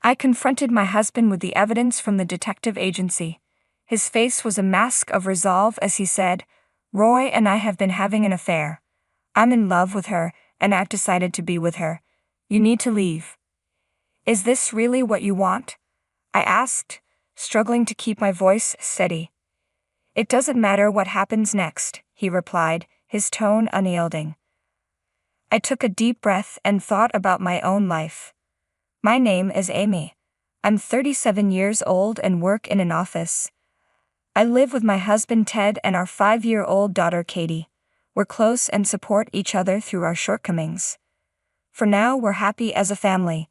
I confronted my husband with the evidence from the detective agency. His face was a mask of resolve as he said, "Roy and I have been having an affair. I'm in love with her, and I've decided to be with her. You need to leave." "Is this really what you want?" I asked, struggling to keep my voice steady. "It doesn't matter what happens next," he replied, his tone unyielding. I took a deep breath and thought about my own life. My name is Amy. I'm 37 years old and work in an office. I live with my husband Ted and our 5-year-old daughter Katie. We're close and support each other through our shortcomings. For now, we're happy as a family.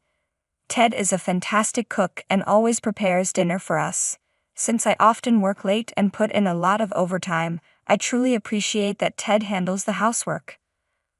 Ted is a fantastic cook and always prepares dinner for us. Since I often work late and put in a lot of overtime, I truly appreciate that Ted handles the housework.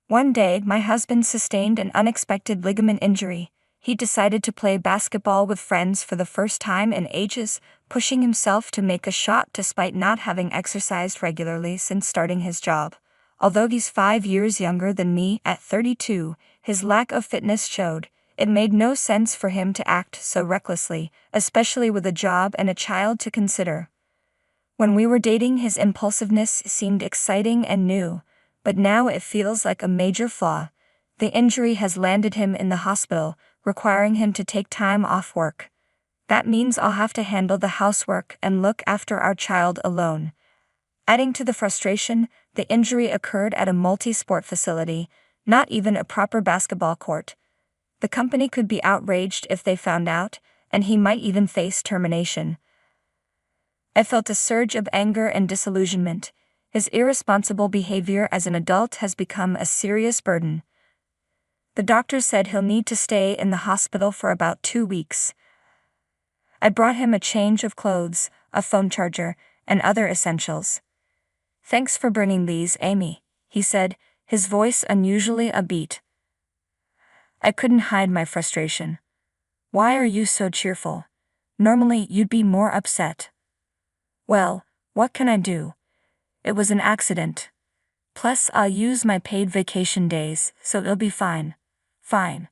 One day, my husband sustained an unexpected ligament injury. He decided to play basketball with friends for the first time in ages, pushing himself to make a shot despite not having exercised regularly since starting his job. Although he's 5 years younger than me at 32, his lack of fitness showed. It made no sense for him to act so recklessly, especially with a job and a child to consider. When we were dating, his impulsiveness seemed exciting and new, but now it feels like a major flaw. The injury has landed him in the hospital, requiring him to take time off work. That means I'll have to handle the housework and look after our child alone. Adding to the frustration, the injury occurred at a multi-sport facility, not even a proper basketball court. The company could be outraged if they found out, and he might even face termination. I felt a surge of anger and disillusionment. His irresponsible behavior as an adult has become a serious burden. The doctor said he'll need to stay in the hospital for about 2 weeks. I brought him a change of clothes, a phone charger, and other essentials. "Thanks for bringing these, Amy," he said, his voice unusually upbeat. I couldn't hide my frustration. "Why are you so cheerful? Normally you'd be more upset." "Well, what can I do? It was an accident. Plus I'll use my paid vacation days, so it'll be fine." "Fine.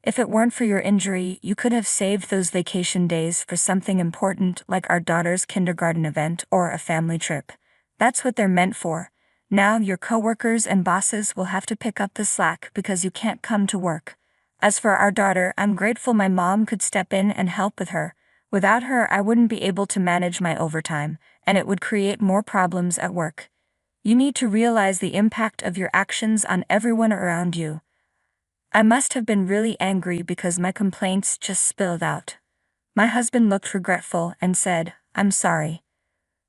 If it weren't for your injury, you could have saved those vacation days for something important like our daughter's kindergarten event or a family trip. That's what they're meant for. Now your coworkers and bosses will have to pick up the slack because you can't come to work. As for our daughter, I'm grateful my mom could step in and help with her. Without her, I wouldn't be able to manage my overtime, and it would create more problems at work. You need to realize the impact of your actions on everyone around you." I must have been really angry because my complaints just spilled out. My husband looked regretful and said, "I'm sorry."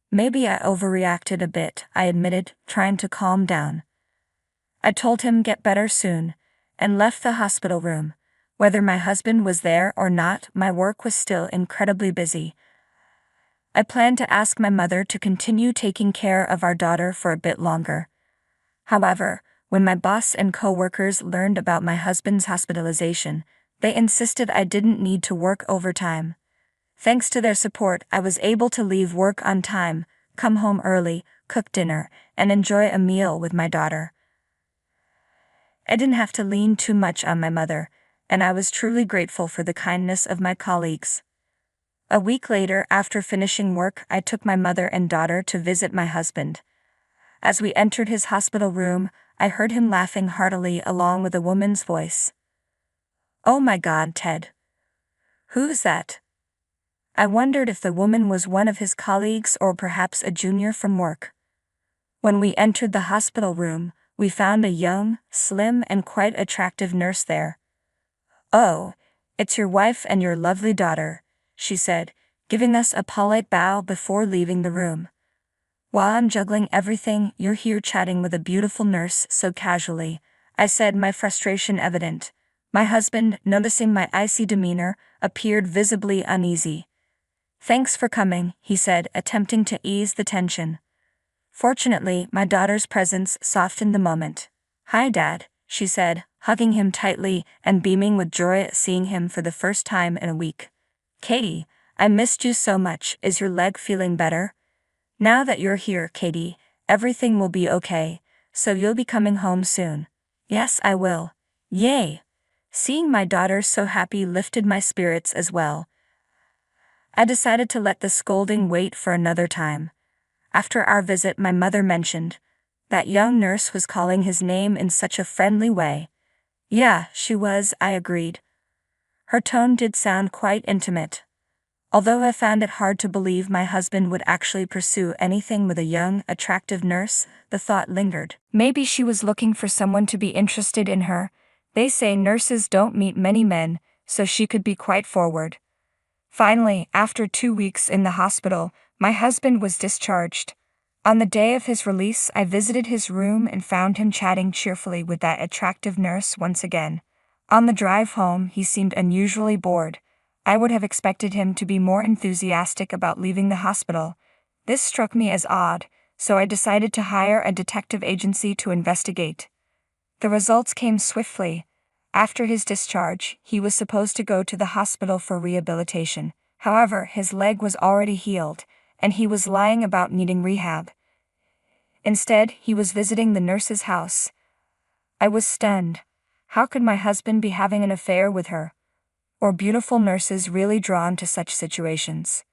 "Maybe I overreacted a bit," I admitted, trying to calm down. I told him get better soon, and left the hospital room. Whether my husband was there or not, my work was still incredibly busy. I planned to ask my mother to continue taking care of our daughter for a bit longer. However, when my boss and co-workers learned about my husband's hospitalization, they insisted I didn't need to work overtime. Thanks to their support, I was able to leave work on time, come home early, cook dinner, and enjoy a meal with my daughter. I didn't have to lean too much on my mother, and I was truly grateful for the kindness of my colleagues. A week later, after finishing work, I took my mother and daughter to visit my husband. As we entered his hospital room, I heard him laughing heartily along with a woman's voice. "Oh my God, Ted. Who's that?" I wondered if the woman was one of his colleagues or perhaps a junior from work. When we entered the hospital room, we found a young, slim, and quite attractive nurse there. "Oh, it's your wife and your lovely daughter," she said, giving us a polite bow before leaving the room. "While I'm juggling everything, you're here chatting with a beautiful nurse so casually," I said, my frustration evident. My husband, noticing my icy demeanor, appeared visibly uneasy. "Thanks for coming," he said, attempting to ease the tension. Fortunately, my daughter's presence softened the moment. "Hi, Dad," she said, hugging him tightly and beaming with joy at seeing him for the first time in a week. "Katie, I missed you so much. Is your leg feeling better?" "Now that you're here, Katie, everything will be okay, so you'll be coming home soon." "Yes, I will." "Yay! Seeing my daughter so happy lifted my spirits as well. I decided to let the scolding wait for another time. After our visit, my mother mentioned that young nurse was calling his name in such a friendly way. Yeah, she was, I agreed. Her tone did sound quite intimate. Although I found it hard to believe my husband would actually pursue anything with a young, attractive nurse, the thought lingered. Maybe she was looking for someone to be interested in her. They say nurses don't meet many men, so she could be quite forward. Finally, after 2 weeks in the hospital, my husband was discharged. On the day of his release, I visited his room and found him chatting cheerfully with that attractive nurse once again. On the drive home, he seemed unusually bored. I would have expected him to be more enthusiastic about leaving the hospital. This struck me as odd, so I decided to hire a detective agency to investigate. The results came swiftly. After his discharge, he was supposed to go to the hospital for rehabilitation. However, his leg was already healed, and he was lying about needing rehab. Instead, he was visiting the nurse's house. I was stunned. How could my husband be having an affair with her? Or beautiful nurses really drawn to such situations?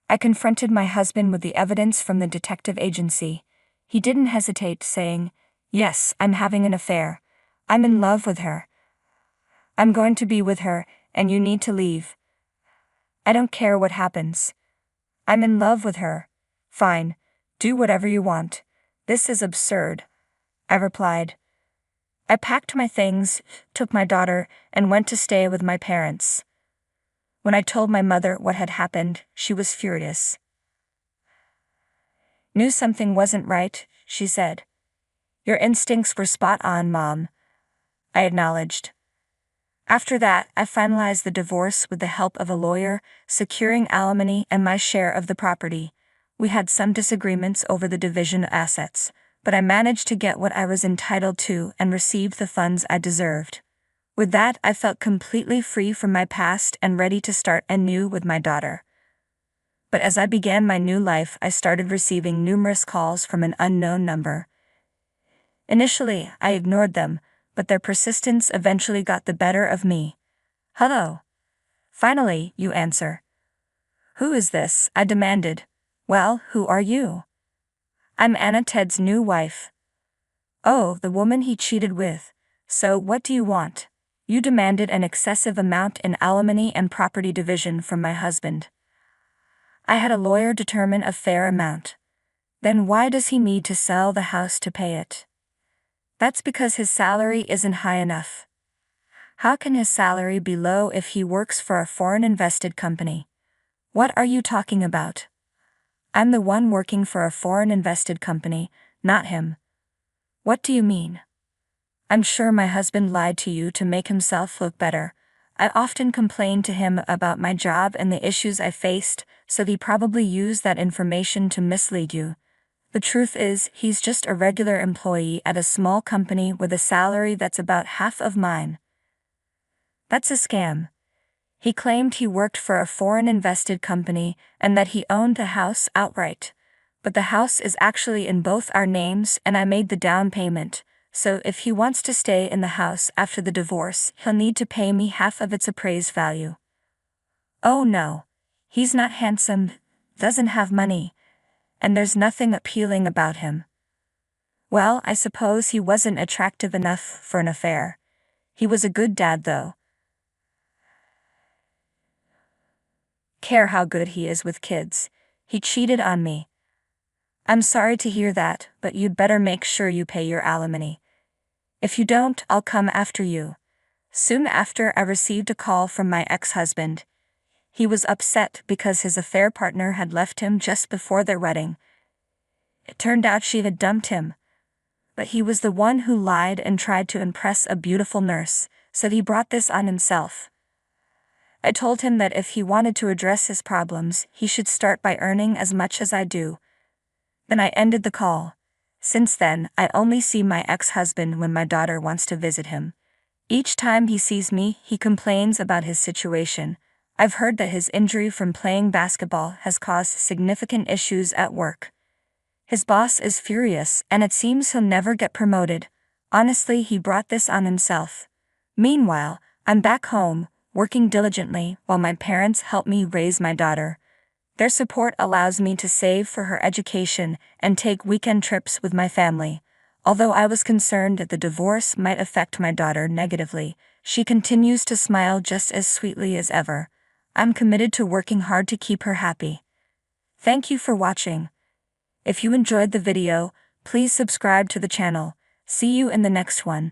I confronted my husband with the evidence from the detective agency. He didn't hesitate, saying, "Yes, I'm having an affair. I'm in love with her. I'm going to be with her, and you need to leave. I don't care what happens. I'm in love with her. Fine, do whatever you want. This is absurd," I replied. I packed my things, took my daughter, and went to stay with my parents. When I told my mother what had happened, she was furious. "Knew something wasn't right," she said. "Your instincts were spot on, Mom," I acknowledged. After that, I finalized the divorce with the help of a lawyer, securing alimony and my share of the property. We had some disagreements over the division of assets, but I managed to get what I was entitled to and received the funds I deserved. With that, I felt completely free from my past and ready to start anew with my daughter. But as I began my new life, I started receiving numerous calls from an unknown number. Initially, I ignored them, but their persistence eventually got the better of me. "Hello." Finally, you answer. "Who is this?" I demanded. "Well, who are you?" "I'm Anna, Ted's new wife." "Oh, the woman he cheated with. So what do you want?" "You demanded an excessive amount in alimony and property division from my husband. I had a lawyer determine a fair amount." "Then why does he need to sell the house to pay it?" "That's because his salary isn't high enough." "How can his salary be low if he works for a foreign invested company?" "What are you talking about?" "I'm the one working for a foreign invested company, not him." "What do you mean?" "I'm sure my husband lied to you to make himself look better. I often complained to him about my job and the issues I faced, so he probably used that information to mislead you. The truth is, he's just a regular employee at a small company with a salary that's about half of mine." "That's a scam." "He claimed he worked for a foreign invested company and that he owned the house outright. But the house is actually in both our names and I made the down payment, so if he wants to stay in the house after the divorce, he'll need to pay me half of its appraised value." "Oh no. He's not handsome, doesn't have money, and there's nothing appealing about him." "Well, I suppose he wasn't attractive enough for an affair. He was a good dad though. Care how good he is with kids. He cheated on me." "I'm sorry to hear that, but you'd better make sure you pay your alimony. If you don't, I'll come after you." Soon after, I received a call from my ex-husband. He was upset because his affair partner had left him just before their wedding. It turned out she had dumped him. But he was the one who lied and tried to impress a beautiful nurse, so he brought this on himself. I told him that if he wanted to address his problems, he should start by earning as much as I do. Then I ended the call. Since then, I only see my ex-husband when my daughter wants to visit him. Each time he sees me, he complains about his situation. I've heard that his injury from playing basketball has caused significant issues at work. His boss is furious, and it seems he'll never get promoted. Honestly, he brought this on himself. Meanwhile, I'm back home, working diligently while my parents help me raise my daughter. Their support allows me to save for her education and take weekend trips with my family. Although I was concerned that the divorce might affect my daughter negatively, she continues to smile just as sweetly as ever. I'm committed to working hard to keep her happy. Thank you for watching. If you enjoyed the video, please subscribe to the channel. See you in the next one.